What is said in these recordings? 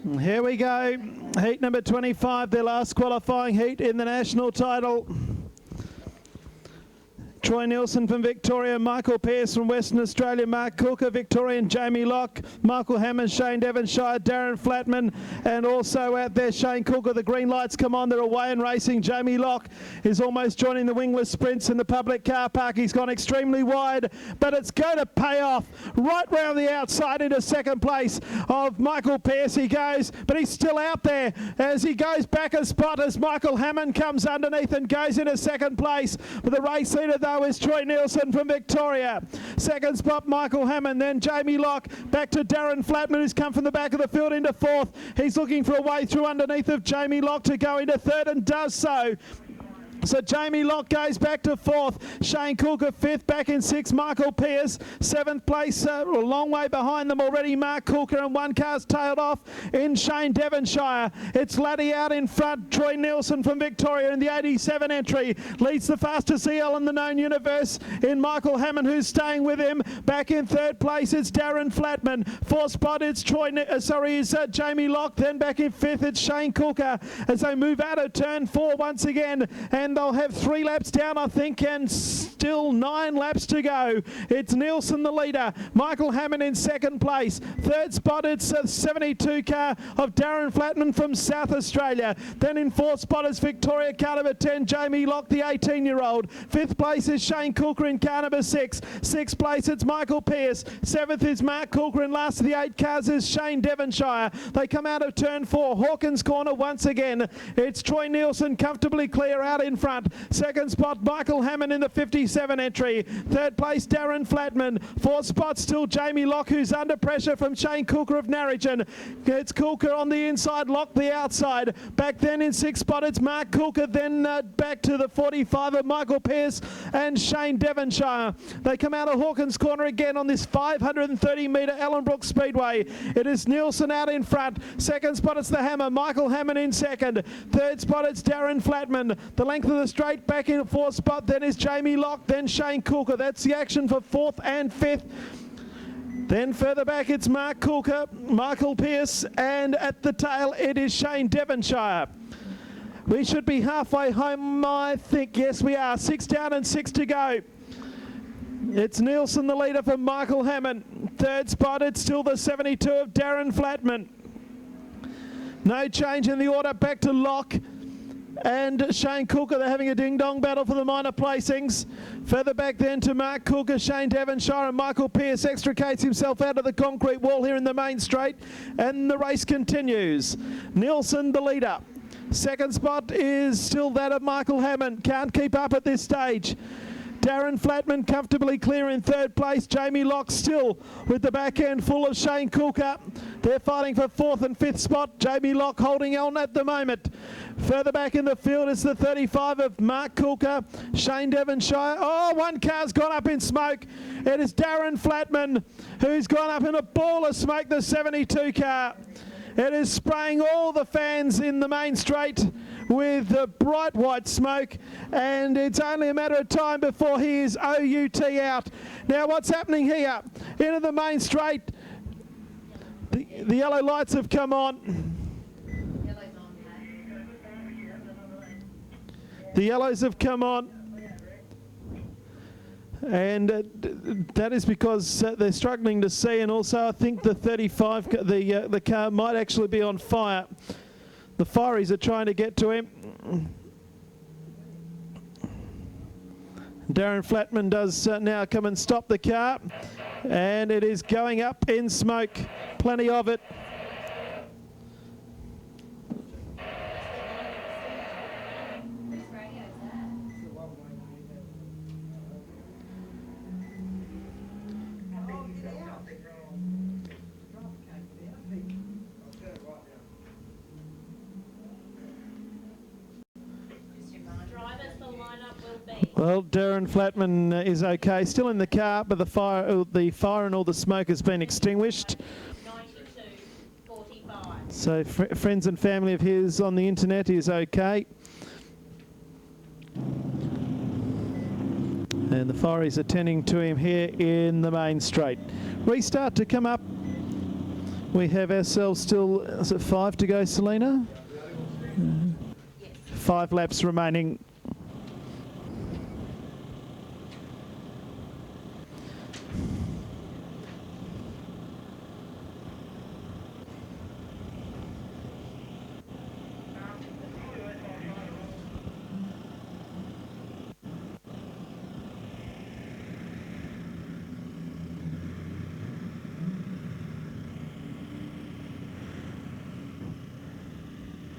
Here we go. Heat number 25, their last qualifying heat in the national title. Troy Nielsen from Victoria, Michael Pearce from Western Australia, Mark Coulker, Victorian Jamie Locke, Michael Hammond, Shane Devonshire, Darren Flatman, and also out there Shane Coulker. The green lights come on, they're away and racing. Jamie Locke is almost joining the wingless sprints in the public car park. He's gone extremely wide, but it's going to pay off. Right round the outside into second place of Michael Pearce he goes, but he's still out there as he goes back a spot as Michael Hammond comes underneath and goes into second place. But the race leader though is Troy Nielsen from Victoria. Second spot, Michael Hammond, then Jamie Locke, back to Darren Flatman, who's come from the back of the field into fourth. He's looking for a way through underneath of Jamie Locke to go into third and does so. So Jamie Locke goes back to fourth. Shane Coulker fifth, back in sixth. Michael Pearce seventh place, a long way behind them already. Mark Coulker, and one car's tailed off in Shane Devonshire. It's Laddie out in front. Troy Nielsen from Victoria in the 87 entry leads the fastest EL in the known universe in Michael Hammond, who's staying with him. Back in third place it's Darren Flatman. Fourth spot it's Jamie Locke. Then back in fifth it's Shane Coulker as they move out of turn four once again, and they'll have 3 laps down, I think, and still 9 laps to go. It's Nielsen the leader, Michael Hammond in second place. Third spot, it's a 72 car of Darren Flatman from South Australia. Then in fourth spot is Victoria car number 10, Jamie Locke, the 18-year-old. Fifth place is Shane Coulker in car number 6. Sixth place, it's Michael Pearce. Seventh is Mark Coulker, and last of the 8 cars is Shane Devonshire. They come out of turn 4, Hawkins corner once again. It's Troy Nielsen comfortably clear out in front. Second spot, Michael Hammond in the 57 entry. Third place, Darren Flatman. Fourth spot, still Jamie Locke, who's under pressure from Shane Coulker of Narrogin. It's Coulker on the inside, Locke the outside. Back then in sixth spot, it's Mark Coulker. Then back to the 45 of Michael Pearce and Shane Devonshire. They come out of Hawkins corner again on this 530-metre Ellenbrook Speedway. It is Nielsen out in front. Second spot, it's the Hammer, Michael Hammond in second. Third spot, it's Darren Flatman. The length of the straight back in fourth spot, then is Jamie Locke, then Shane Coulker. That's the action for fourth and fifth. Then further back it's Mark Coulker, Michael Pearce, and at the tail it is Shane Devonshire. We should be halfway home, I think. Yes, we are. 6 down and 6 to go. It's Nielsen the leader for Michael Hammond. Third spot, it's still the 72 of Darren Flatman. No change in the order. Back to Locke and Shane Coulker. They're having a ding-dong battle for the minor placings. Further back then to Mark Coulker, Shane Devonshire, and Michael Pearce extricates himself out of the concrete wall here in the main straight, and the race continues. Nielsen the leader. Second spot is still that of Michael Hammond. Can't keep up at this stage. Darren Flatman comfortably clear in third place. Jamie Locke still with the back end full of Shane Coulker. They're fighting for fourth and fifth spot. Jamie Locke holding on at the moment. Further back in the field is the 35 of Mark Coulker, Shane Devonshire. Oh, one car's gone up in smoke. It is Darren Flatman who's gone up in a ball of smoke, the 72 car. It is spraying all the fans in the main straight with the bright white smoke, and it's only a matter of time before he is OUT out. Now what's happening here? Into the main straight, the yellow lights have come on. The yellows have come on, and that is because they're struggling to see, and also I think the 35, the car might actually be on fire. The fireys are trying to get to him. Darren Flatman does now come and stop the car, and it is going up in smoke, plenty of it. Well, Darren Flatman is okay, still in the car, but the fire and all the smoke has been extinguished. 92.45. So friends and family of his on the internet is okay. And the fire is attending to him here in the main straight. Restart to come up We have ourselves still, is it 5 to go, Selena? 5 laps remaining.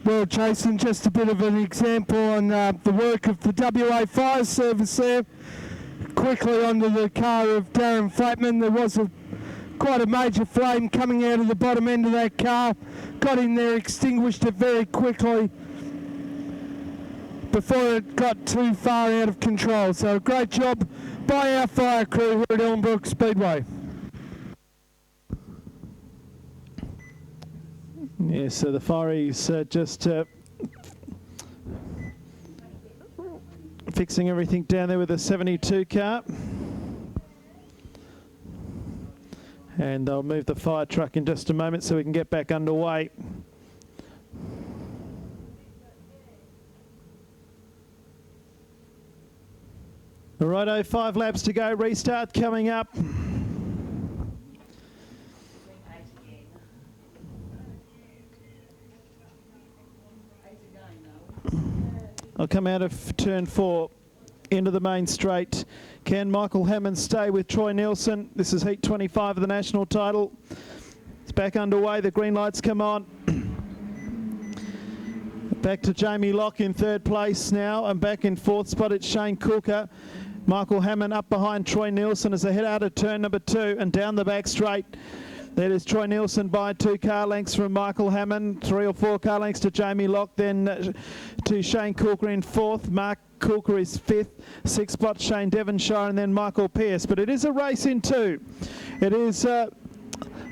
Well, Jason, just a bit of an example on the work of the WA Fire Service there. Quickly onto the car of Darren Flatman. There was quite a major flame coming out of the bottom end of that car. Got in there, extinguished it very quickly before it got too far out of control. So a great job by our fire crew here at Ellenbrook Speedway. Yeah, so the fireys just fixing everything down there with the 72 car. And they'll move the fire truck in just a moment so we can get back underway. Righto, 5 laps to go, restart coming up. I'll come out of turn 4 into the main straight. Can Michael Hammond stay with Troy Nielsen? This is Heat 25 of the national title. It's back underway. The green lights come on. Back to Jamie Locke in 3rd place now, and back in 4th spot it's Shane Coulker. Michael Hammond up behind Troy Nielsen as they head out of turn number 2 and down the back straight. That is Troy Nielsen by 2 car lengths from Michael Hammond, 3 or 4 car lengths to Jamie Locke, then to Shane Coulker in 4th. Mark Coulker is 5th, 6th spot Shane Devonshire, and then Michael Pearce. But it is a race in 2. It is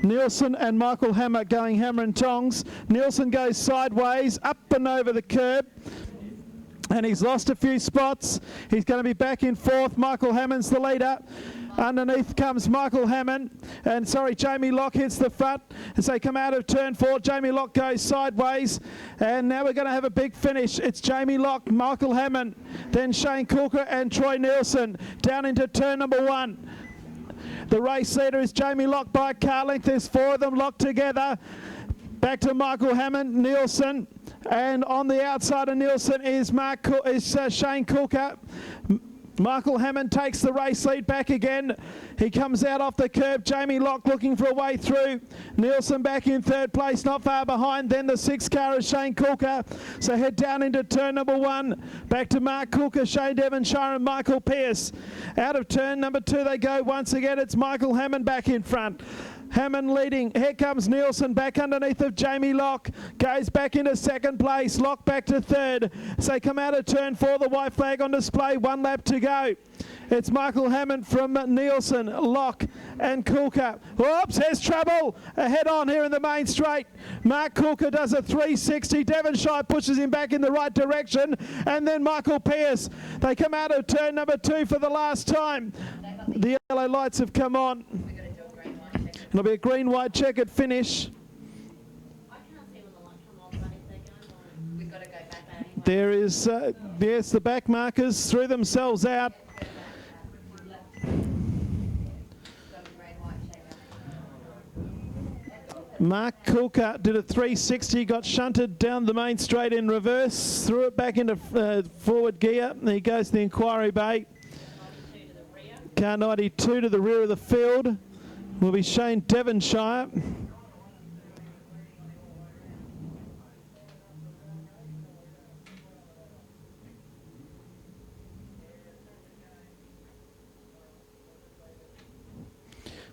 Nielsen and Michael Hammond going hammer and tongs. Nielsen goes sideways, up and over the curb. And he's lost a few spots. He's going to be back in 4th. Michael Hammond's the leader. Underneath comes Michael Hammond, and Jamie Locke hits the front as they come out of turn 4. Jamie Locke goes sideways, and now we're going to have a big finish. It's Jamie Locke, Michael Hammond, then Shane Coulker and Troy Nielsen down into turn number 1. The race leader is Jamie Locke by a car length. There's 4 of them locked together. Back to Michael Hammond, Nielsen, and on the outside of Nielsen is Shane Coulker. Michael Hammond takes the race lead back again. He comes out off the curb. Jamie Locke looking for a way through. Nielsen back in 3rd place, not far behind. Then the 6th car is Shane Coulker. So head down into turn number 1. Back to Mark Coulker, Shane Devonshire and Michael Pearce. Out of turn number 2 they go once again. It's Michael Hammond back in front. Hammond leading. Here comes Nielsen back underneath of Jamie Locke. Goes back into 2nd place. Locke back to 3rd. So they come out of turn 4. The white flag on display. 1 lap to go. It's Michael Hammond from Nielsen, Locke and Coulker. Whoops, there's trouble. Head on here in the main straight. Mark Coulker does a 360. Devonshire pushes him back in the right direction. And then Michael Pearce. They come out of turn number 2 for the last time. The yellow lights have come on. It'll be a green-white checkered finish. I can't see when the light come on, but if they're going, we've got to go back anyway. There is, yes, the back markers threw themselves out. Mark Coulker did a 360, got shunted down the main straight in reverse, threw it back into forward gear. There he goes to the inquiry bay. Car 92 to the rear of the field will be Shane Devonshire.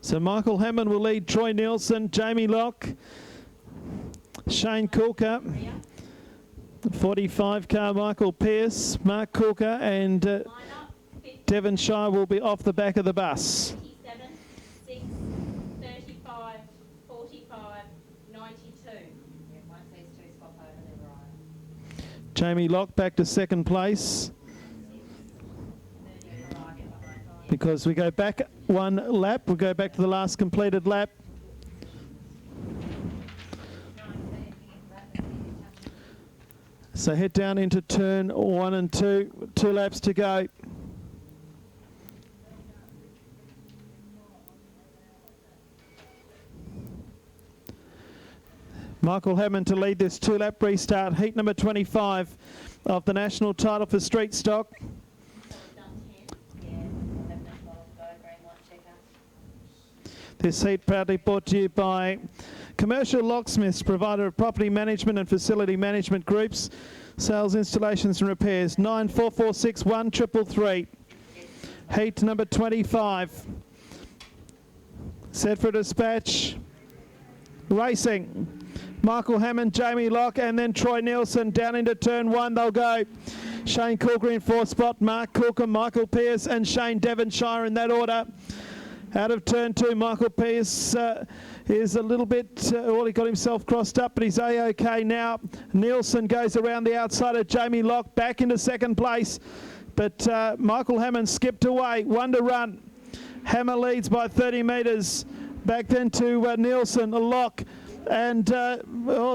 So Michael Hammond will lead Troy Nielsen, Jamie Locke, Shane Coulker, 45 car Michael Pearce, Mark Coulker and Devonshire will be off the back of the bus. 57, 6, 35, 45, 92. Once these two swap over, they're right. Jamie Locke back to 2nd place. Because we go back 1 lap, we'll go back to the last completed lap. So head down into turn 1 and 2. 2 laps to go. Michael Hammond to lead this 2-lap restart. Heat number 25 of the national title for street stock. This heat proudly brought to you by Commercial Locksmiths, provider of property management and facility management groups, sales, installations and repairs. 9446 1333. Heat number 25. Set for dispatch. Racing. Michael Hammond, Jamie Locke, and then Troy Nielsen down into turn 1. They'll go. Shane Coulker in 4th spot. Mark Coulker, Michael Pearce, and Shane Devonshire in that order. Out of turn 2, Michael Pearce is a little bit, well, he got himself crossed up, but he's A-OK now. Nielsen goes around the outside of Jamie Locke, back into 2nd place. But Michael Hammond skipped away, 1 to run. Hammer leads by 30 metres. Back then to Nielsen, a Locke. And a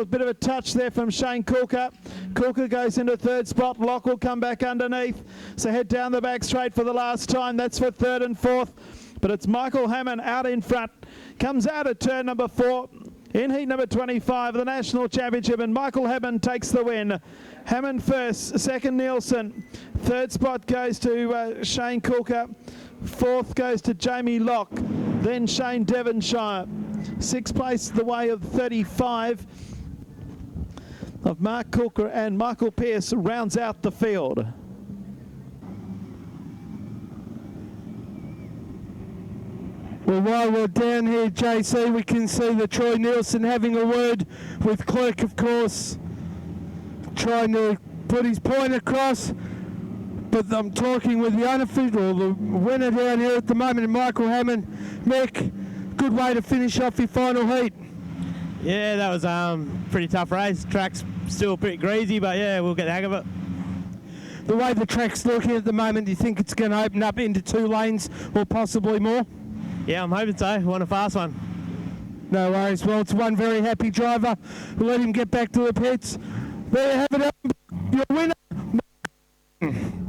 bit of a touch there from Shane Coulker. Coulker goes into 3rd spot. Locke will come back underneath. So head down the back straight for the last time. That's for 3rd and 4th. But it's Michael Hammond out in front. Comes out at turn number 4 in heat number 25 of the National Championship. And Michael Hammond takes the win. Hammond first, 2nd Nielsen. 3rd spot goes to Shane Coulker. 4th goes to Jamie Locke. Then Shane Devonshire. 6th place the way of 35 of Mark Coulker, and Michael Pearce rounds out the field. Well, while we're down here, JC, we can see the Troy Nielsen having a word with Clerk, of course, trying to put his point across. But I'm talking with the unofficial, the winner down here at the moment, Michael Hammond. Mick, good way to finish off your final heat. Yeah, that was pretty tough race. Track's still pretty greasy, but yeah, we'll get the hang of it. The way the track's looking at the moment, do you think it's going to open up into 2 lanes or possibly more? Yeah, I'm hoping so. Want a fast one. No worries. Well, it's one very happy driver. We'll let him get back to the pits. There you have it, your winner.